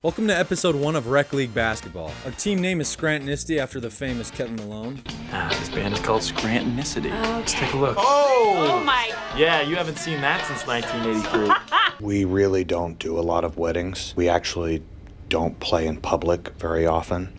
Welcome to episode 1 of Rec League Basketball. Our team name is Scrantonicity after the famous Kevin Malone. This band is called Scrantonicity. Okay. Let's take a look. Oh my. Yeah, you haven't seen that since 1983. We really don't do a lot of weddings. We actually don't play in public very often.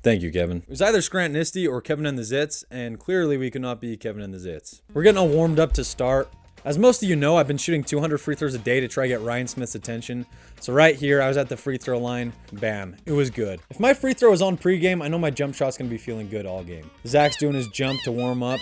Thank you, Kevin. It was either Scrantonicity or Kevin and the Zits, and clearly we could not be Kevin and the Zits. We're getting all warmed up to start. As most of you know, I've been shooting 200 free throws a day to try to get Ryan Smith's attention. So right here, I was at the free throw line. Bam. It was good. If my free throw is on pregame, I know my jump shot's going to be feeling good all game. Zach's doing his jump to warm up.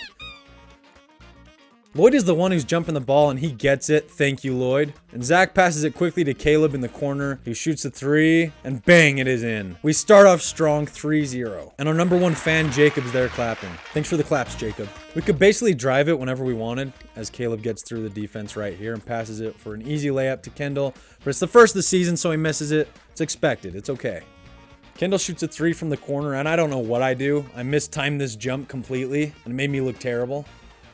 Lloyd is the one who's jumping the ball, and he gets it. Thank you, Lloyd. And Zach passes it quickly to Caleb in the corner, who shoots a 3, and bang, it is in. We start off strong 3-0. And our number 1 fan, Jacob's there clapping. Thanks for the claps, Jacob. We could basically drive it whenever we wanted, as Caleb gets through the defense right here and passes it for an easy layup to Kendall. But it's the first of the season, so he misses it. It's expected. It's okay. Kendall shoots a 3 from the corner, and I don't know what I do. I mistimed this jump completely, and it made me look terrible.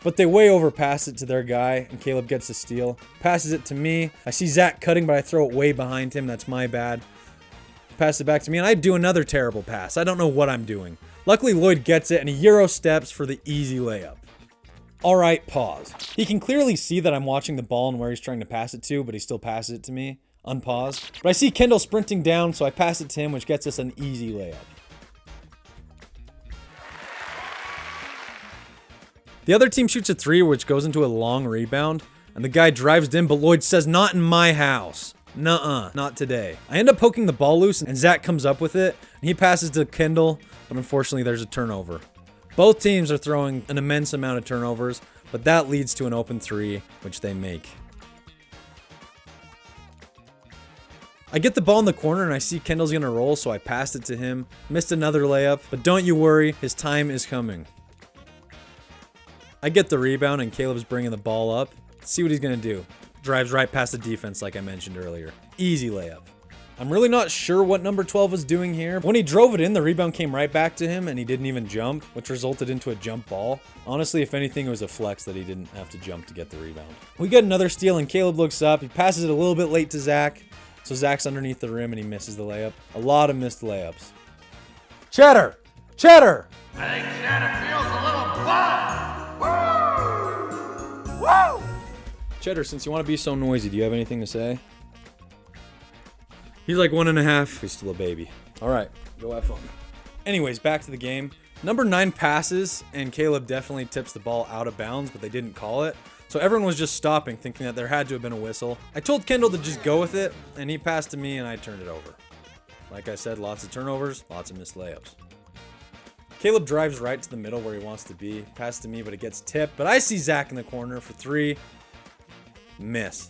But they way overpass it to their guy, and Caleb gets the steal. Passes it to me. I see Zach cutting, but I throw it way behind him. That's my bad. Pass it back to me, and I do another terrible pass. I don't know what I'm doing. Luckily, Lloyd gets it, and he Euro steps for the easy layup. All right, pause. He can clearly see that I'm watching the ball and where he's trying to pass it to, but he still passes it to me. Unpause. But I see Kendall sprinting down, so I pass it to him, which gets us an easy layup. The other team shoots a 3, which goes into a long rebound, and the guy drives in, but Lloyd says, "Not in my house. Nuh-uh, not today." I end up poking the ball loose, and Zach comes up with it, and he passes to Kendall, but unfortunately there's a turnover. Both teams are throwing an immense amount of turnovers, but that leads to an open 3, which they make. I get the ball in the corner, and I see Kendall's gonna roll, so I passed it to him. Missed another layup, but don't you worry, his time is coming. I get the rebound, and Caleb's bringing the ball up. Let's see what he's going to do. Drives right past the defense like I mentioned earlier. Easy layup. I'm really not sure what number 12 was doing here. When he drove it in, the rebound came right back to him, and he didn't even jump, which resulted into a jump ball. Honestly, if anything, it was a flex that he didn't have to jump to get the rebound. We get another steal, and Caleb looks up. He passes it a little bit late to Zach, so Zach's underneath the rim, and he misses the layup. A lot of missed layups. Cheddar! Cheddar! I think Cheddar feels a little buzz. Woo! Cheddar, since you want to be so noisy, do you have anything to say? He's like 1.5. He's still a baby. All right, go have fun. Anyways, back to the game. Number 9 passes, and Caleb definitely tips the ball out of bounds, but they didn't call it. So everyone was just stopping, thinking that there had to have been a whistle. I told Kendall to just go with it, and he passed to me, and I turned it over. Like I said, lots of turnovers, lots of missed layups. Caleb drives right to the middle where he wants to be. Pass to me, but it gets tipped. But I see Zach in the corner for 3. Miss.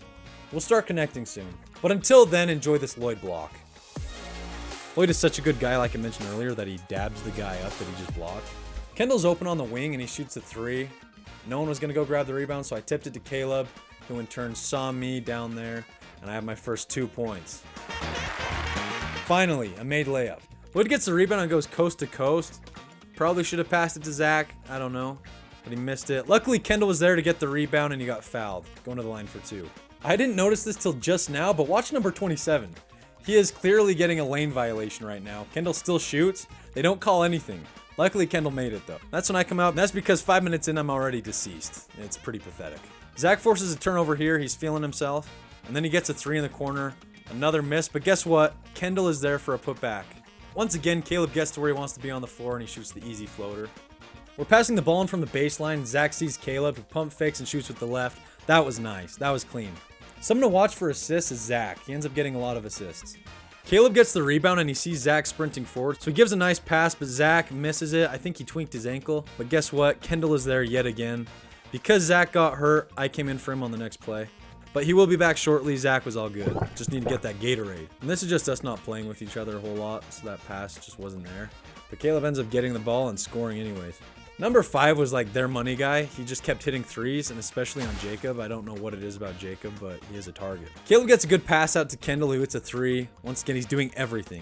We'll start connecting soon. But until then, enjoy this Lloyd block. Lloyd is such a good guy, like I mentioned earlier, that he dabs the guy up that he just blocked. Kendall's open on the wing, and he shoots a 3. No one was going to go grab the rebound, so I tipped it to Caleb, who in turn saw me down there, and I have my first 2 points. Finally, a made layup. Lloyd gets the rebound and goes coast to coast. Probably should have passed it to Zach. I don't know. But he missed it. Luckily, Kendall was there to get the rebound, and he got fouled. Going to the line for 2. I didn't notice this till just now, but watch number 27. He is clearly getting a lane violation right now. Kendall still shoots. They don't call anything. Luckily, Kendall made it, though. That's when I come out, and that's because 5 minutes in, I'm already deceased. It's pretty pathetic. Zach forces a turnover here. He's feeling himself. And then he gets a 3 in the corner. Another miss, but guess what? Kendall is there for a putback. Once again, Caleb gets to where he wants to be on the floor, and he shoots the easy floater. We're passing the ball in from the baseline. Zach sees Caleb, who pump fakes and shoots with the left. That was nice. That was clean. Someone to watch for assists is Zach. He ends up getting a lot of assists. Caleb gets the rebound, and he sees Zach sprinting forward, so he gives a nice pass, but Zach misses it. I think he tweaked his ankle, but guess what? Kendall is there yet again. Because Zach got hurt, I came in for him on the next play. But he will be back shortly. Zach was all good. Just need to get that Gatorade. And this is just us not playing with each other a whole lot, so that pass just wasn't there. But Caleb ends up getting the ball and scoring anyways. Number 5 was like their money guy. He just kept hitting 3s, and especially on Jacob. I don't know what it is about Jacob, but he is a target. Caleb gets a good pass out to Kendall, who hits a 3. Once again, he's doing everything.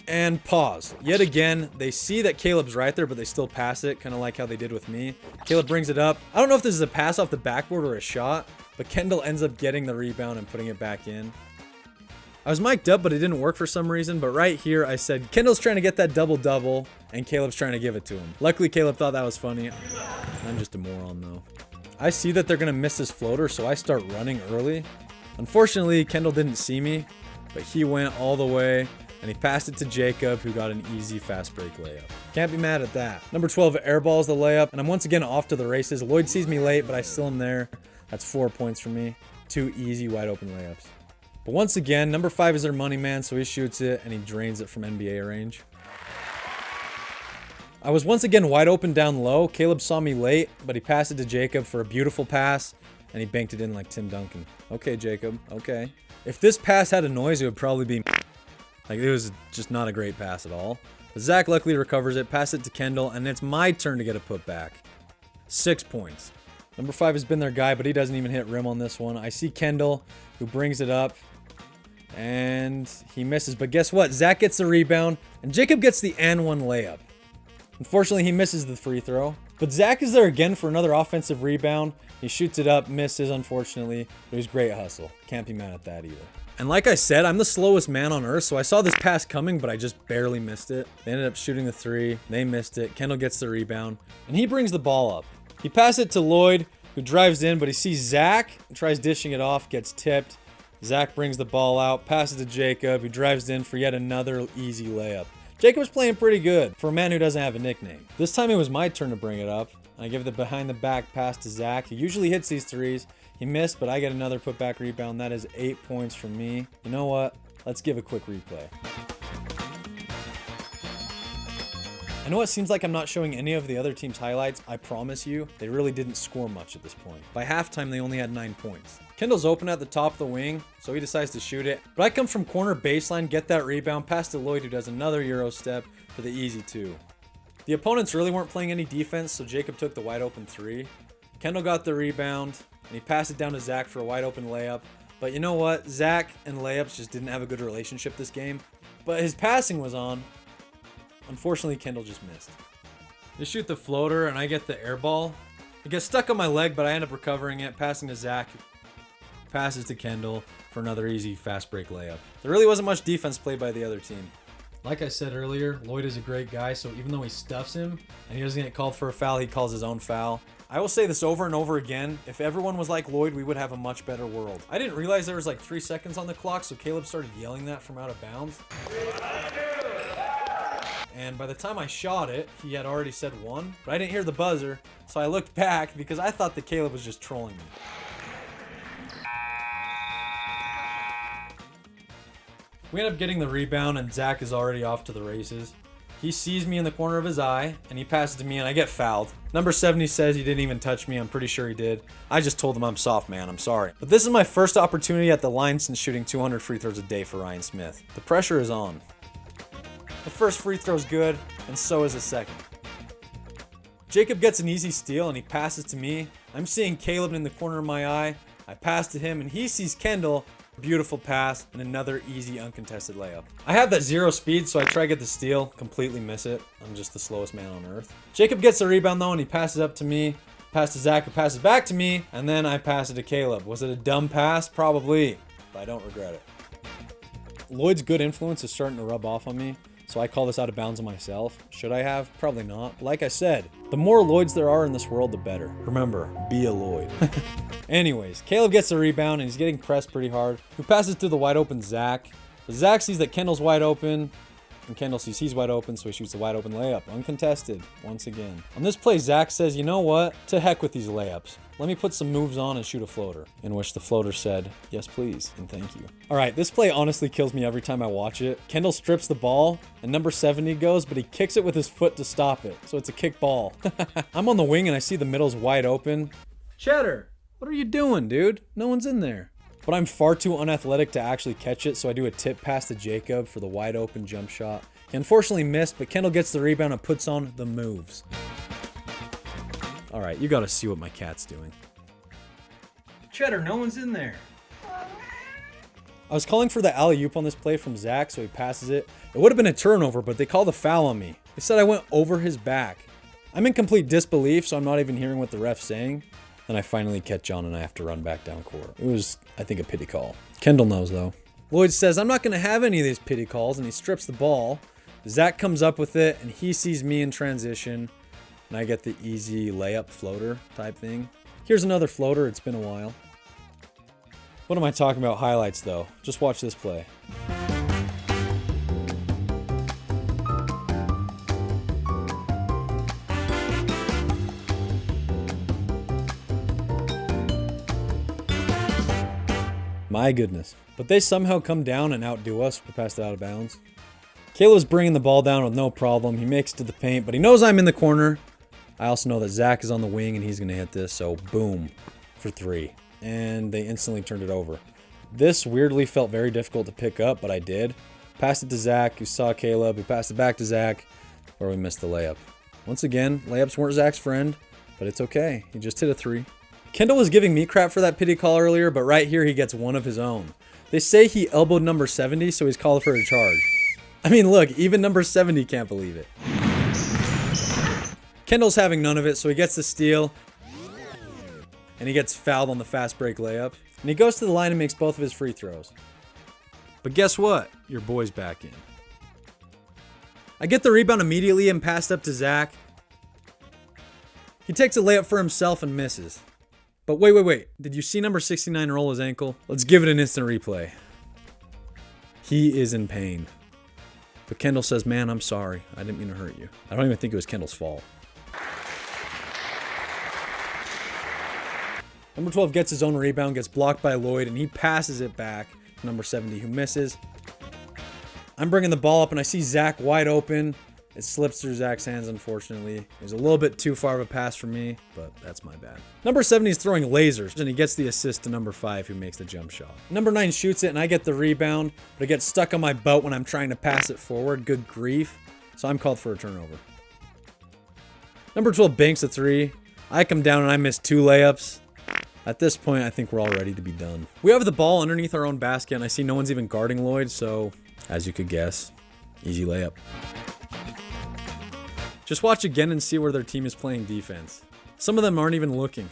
And pause. Yet again, they see that Caleb's right there, but they still pass it, kind of like how they did with me. Caleb brings it up. I don't know if this is a pass off the backboard or a shot, but Kendall ends up getting the rebound and putting it back in. I was mic'd up, but it didn't work for some reason. But right here, I said, Kendall's trying to get that double-double, and Caleb's trying to give it to him. Luckily, Caleb thought that was funny. I'm just a moron, though. I see that they're going to miss this floater, so I start running early. Unfortunately, Kendall didn't see me, but he went all the way, and he passed it to Jacob, who got an easy fast break layup. Can't be mad at that. Number 12 airballs the layup, and I'm once again off to the races. Lloyd sees me late, but I still am there. That's 4 points for me. 2 easy wide open layups. But once again, number 5 is their money man, so he shoots it and he drains it from NBA range. I was once again wide open down low. Caleb saw me late, but he passed it to Jacob for a beautiful pass, and he banked it in like Tim Duncan. Okay, Jacob, okay. If this pass had a noise, it would probably be like, it was just not a great pass at all. But Zach luckily recovers it, passes it to Kendall, and it's my turn to get a putback. 6 points. Number 5 has been their guy, but he doesn't even hit rim on this one. I see Kendall, who brings it up, and he misses. But guess what? Zach gets the rebound, and Jacob gets the and one layup. Unfortunately, he misses the free throw. But Zach is there again for another offensive rebound. He shoots it up, misses, unfortunately. But it was great hustle. Can't be mad at that either. And like I said, I'm the slowest man on earth, so I saw this pass coming, but I just barely missed it. They ended up shooting the 3. They missed it. Kendall gets the rebound, and he brings the ball up. He passes it to Lloyd, who drives in, but he sees Zach, tries dishing it off, gets tipped. Zach brings the ball out, passes to Jacob, who drives in for yet another easy layup. Jacob's playing pretty good for a man who doesn't have a nickname. This time it was my turn to bring it up. I give the behind the back pass to Zach, who usually hits these threes. He missed, but I get another putback rebound. That is 8 points from me. You know what? Let's give a quick replay. I know it seems like I'm not showing any of the other team's highlights. I promise you, they really didn't score much at this point. By halftime, they only had 9 points. Kendall's open at the top of the wing, so he decides to shoot it. But I come from corner baseline, get that rebound, pass to Lloyd, who does another Euro step for the easy 2. The opponents really weren't playing any defense, so Jacob took the wide open 3. Kendall got the rebound, and he passed it down to Zach for a wide open layup. But you know what? Zach and layups just didn't have a good relationship this game. But his passing was on. Unfortunately, Kendall just missed. They shoot the floater, and I get the air ball. It gets stuck on my leg, but I end up recovering it, passing to Zach. Passes to Kendall for another easy fast break layup. There really wasn't much defense played by the other team. Like I said earlier, Lloyd is a great guy, so even though he stuffs him and he doesn't get called for a foul, he calls his own foul. I will say this over and over again. If everyone was like Lloyd, we would have a much better world. I didn't realize there was like 3 seconds on the clock, so Caleb started yelling that from out of bounds. And by the time I shot it, he had already said 1, but I didn't hear the buzzer, so I looked back because I thought that Caleb was just trolling me. We end up getting the rebound, and Zach is already off to the races. He sees me in the corner of his eye, and he passes to me, and I get fouled. Number 70 says he didn't even touch me. I'm pretty sure he did. I just told him I'm soft, man. I'm sorry. But this is my first opportunity at the line since shooting 200 free throws a day for Ryan Smith. The pressure is on. The first free throw is good, and so is the second. Jacob gets an easy steal, and he passes to me. I'm seeing Caleb in the corner of my eye. I pass to him, and he sees Kendall. Beautiful pass, and another easy uncontested layup. I have that 0 speed, so I try to get the steal, completely miss it. I'm just the slowest man on earth. Jacob gets the rebound though, and he passes up to me. Pass to Zach, who passes back to me, and then I pass it to Caleb. Was it a dumb pass? Probably, but I don't regret it. Lloyd's good influence is starting to rub off on me, so I call this out of bounds on myself. Should I have? Probably not. But like I said, the more Lloyds there are in this world, the better. Remember, be a Lloyd. Anyways, Caleb gets the rebound, and he's getting pressed pretty hard. He passes to the wide open Zach. Zach sees that Kendall's wide open, and Kendall sees he's wide open, so he shoots the wide open layup. Uncontested, once again. On this play, Zach says, you know what? To heck with these layups. Let me put some moves on and shoot a floater. In which the floater said, yes please, and thank you. Alright, this play honestly kills me every time I watch it. Kendall strips the ball, and number 70 goes, but he kicks it with his foot to stop it. So it's a kick ball. I'm on the wing, and I see the middle's wide open. Cheddar, what are you doing, dude? No one's in there. But I'm far too unathletic to actually catch it, so I do a tip pass to Jacob for the wide open jump shot. He unfortunately missed, but Kendall gets the rebound and puts on the moves. Alright, you gotta see what my cat's doing. Cheddar, no one's in there. I was calling for the alley-oop on this play from Zach, so he passes it. It would have been a turnover, but they called a foul on me. They said I went over his back. I'm in complete disbelief, so I'm not even hearing what the ref's saying. Then I finally catch on and I have to run back down court. It was, I think, a pity call. Kendall knows though. Lloyd says, I'm not going to have any of these pity calls, and he strips the ball. Zach comes up with it, and he sees me in transition, and I get the easy layup floater type thing. Here's another floater. It's been a while. What am I talking about highlights though? Just watch this play. My goodness. But they somehow come down and outdo us. We passed it out of bounds. Caleb's bringing the ball down with no problem. He makes it to the paint, but he knows I'm in the corner. I also know that Zach is on the wing and he's going to hit this, so boom, for 3. And they instantly turned it over. This weirdly felt very difficult to pick up, but I did. Passed it to Zach, who saw Caleb, who passed it back to Zach, where we missed the layup. Once again, layups weren't Zach's friend, but it's okay. He just hit a 3. Kendall was giving me crap for that pity call earlier, but right here he gets one of his own. They say he elbowed number 70, so he's called for a charge. I mean, look, even number 70 can't believe it. Kendall's having none of it, so he gets the steal. And he gets fouled on the fast break layup. And he goes to the line and makes both of his free throws. But guess what? Your boy's back in. I get the rebound immediately and pass up to Zach. He takes a layup for himself and misses. But wait. Did you see number 69 roll his ankle? Let's give it an instant replay. He is in pain. But Kendall says, man, I'm sorry. I didn't mean to hurt you. I don't even think it was Kendall's fault. Number 12 gets his own rebound, gets blocked by Lloyd, and he passes it back to number 70, who misses. I'm bringing the ball up, and I see Zach wide open. It slips through Zach's hands, unfortunately. It was a little bit too far of a pass for me, but that's my bad. Number 70 is throwing lasers, and he gets the assist to number 5, who makes the jump shot. Number 9 shoots it, and I get the rebound, but it gets stuck on my butt when I'm trying to pass it forward. Good grief. So I'm called for a turnover. Number 12 banks a 3. I come down, and I miss 2 layups. At this point, I think we're all ready to be done. We have the ball underneath our own basket, and I see no one's even guarding Lloyd, so as you could guess, easy layup. Just watch again and see where their team is playing defense. Some of them aren't even looking.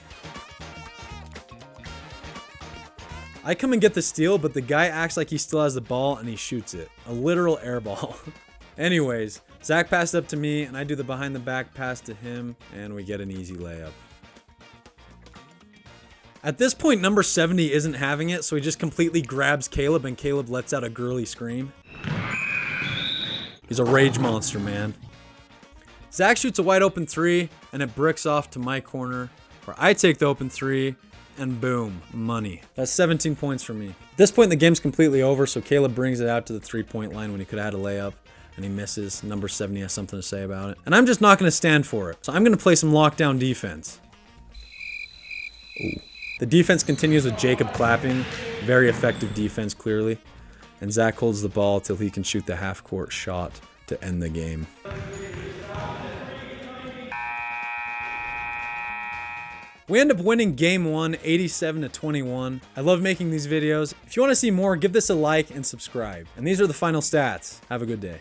I come and get the steal, but the guy acts like he still has the ball and he shoots it. A literal air ball. Anyways, Zach passed up to me and I do the behind the back pass to him and we get an easy layup. At this point, number 70 isn't having it, so he just completely grabs Caleb and Caleb lets out a girly scream. He's a rage monster, man. Zach shoots a wide open 3, and it bricks off to my corner, where I take the open 3, and boom, money. That's 17 points for me. At this point, the game's completely over, so Caleb brings it out to the 3-point line when he could have had a layup, and he misses. Number 70 has something to say about it. And I'm just not going to stand for it, so I'm going to play some lockdown defense. Ooh. The defense continues with Jacob clapping. Very effective defense, clearly. And Zach holds the ball till he can shoot the half-court shot to end the game. We end up winning game 1, 87-21. I love making these videos. If you want to see more, give this a like and subscribe. And these are the final stats. Have a good day.